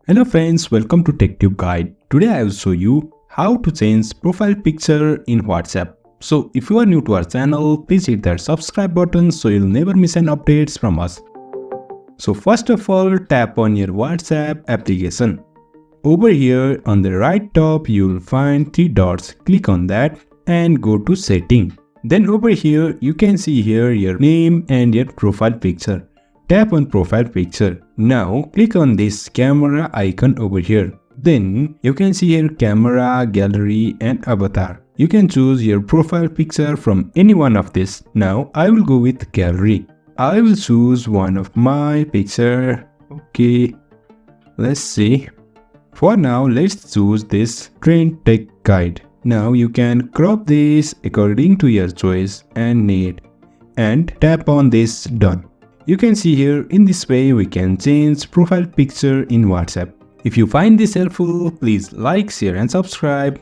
Hello friends, welcome to TechTechGuide. Today I will show you how to change profile picture in WhatsApp. So if you are new to our channel, please hit that subscribe button so you'll never miss an updates from us. So first of all, tap on your WhatsApp application. Over here on the right top, you'll find three dots. Click on that and go to setting. Then over here, you can see here your name and your profile picture. Tap on profile picture. Now click on this camera icon over here. Then you can see here camera, gallery and avatar. You can choose your profile picture from any one of this. Now I will go with gallery. I will choose one of my picture. Okay, let's see. For now, let's choose this TrendTechGuide. Now you can crop this according to your choice and need and tap on this done. You can see here in this way we can change profile picture in WhatsApp. If you find this helpful, please like, share and subscribe.